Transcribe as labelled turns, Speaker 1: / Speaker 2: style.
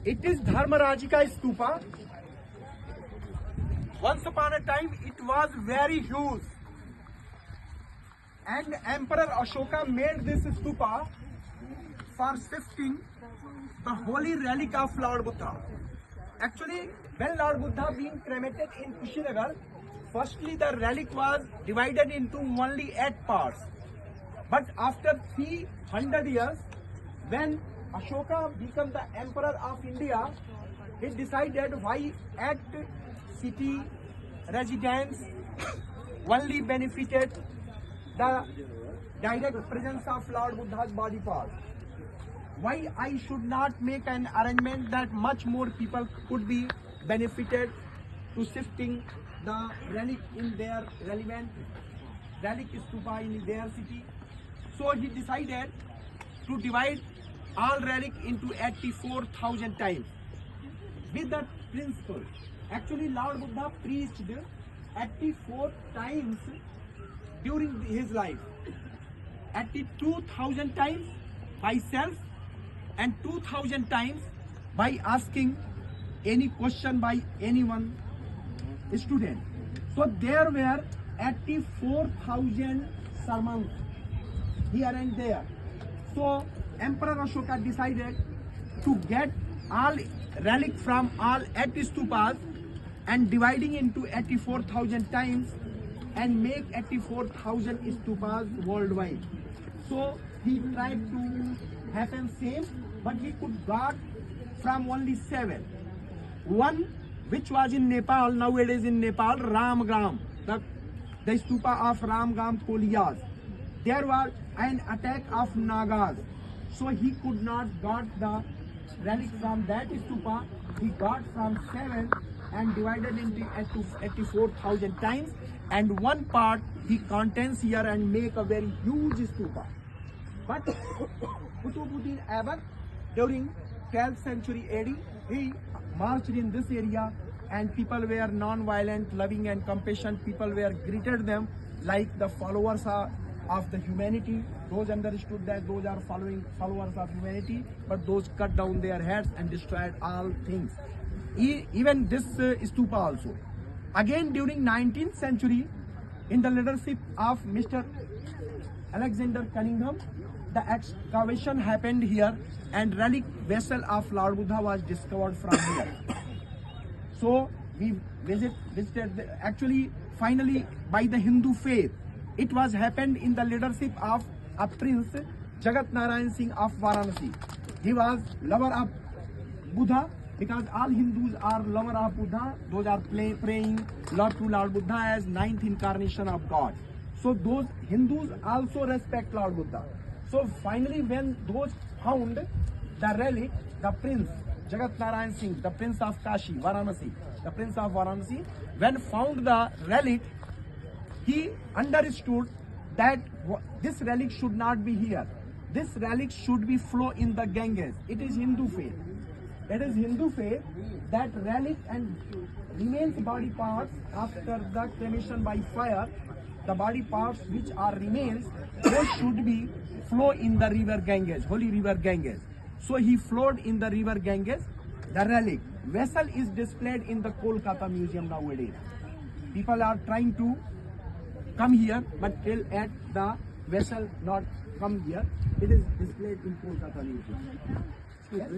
Speaker 1: It is Dharmarajika stupa. Once upon a time, it was very huge, and Emperor Ashoka made this stupa for shifting the holy relic of Lord Buddha. Actually, when Lord Buddha being cremated in Kushinagar, firstly the relic was divided into only 8 parts. But after 300 years, when Ashoka became the Emperor of India, he decided why 8 city residents only benefited the direct presence of Lord Buddha's body part. Why I should not make an arrangement that much more people could be benefited to shifting the relic in their relevant relic stupa in their city. So he decided to divide all relic into 84,000 times. With that principle, actually Lord Buddha preached 84 times during his life. 82,000 times by self and 2,000 times by asking any question by anyone student. So there were 84,000 sermons here and there. So Emperor Ashoka decided to get all relic from all 80 stupas and dividing into 84,000 times and make 84,000 stupas worldwide. So he tried to happen same, but he could got from only 7. One which was in Nepal, nowadays in Nepal, Ramgram, the stupa of Ramgram Koliyas. There was an attack of Nagas, so he could not got the relic from that stupa. He got from 7 and divided into 84,000 times, and one part he contains here and make a very huge stupa. But Qutbuddin Aibak during 12th century AD, he marched in this area and people were non-violent, loving and compassionate. People were greeted them like the followers of the humanity. Those understood that those are followers of humanity, but those cut down their heads and destroyed all things. Even this stupa also. Again during 19th century, in the leadership of Mr. Alexander Cunningham, the excavation happened here and relic vessel of Lord Buddha was discovered from here. So we visited actually finally by the Hindu faith. It was happened in the leadership of a prince, Jagat Narayan Singh of Varanasi. He was lover of Buddha because all Hindus are lover of Buddha. Those are praying Lord to Lord Buddha as 9th incarnation of God. So those Hindus also respect Lord Buddha. So finally when those found the relic, the prince Jagat Narayan Singh, the prince of Kashi, Varanasi, the prince of Varanasi, when found the relic, he understood that this relic should not be here. This relic should be flow in the Ganges. It is Hindu faith. It is Hindu faith that relic and remains body parts after the cremation by fire, the body parts which are remains, those should be flow in the river Ganges, holy river Ganges. So he flowed in the river Ganges. The relic vessel is displayed in the Kolkata Museum nowadays. People are trying to come here, but till at the vessel not come here. It is displayed in Kolkata Museum. Yes?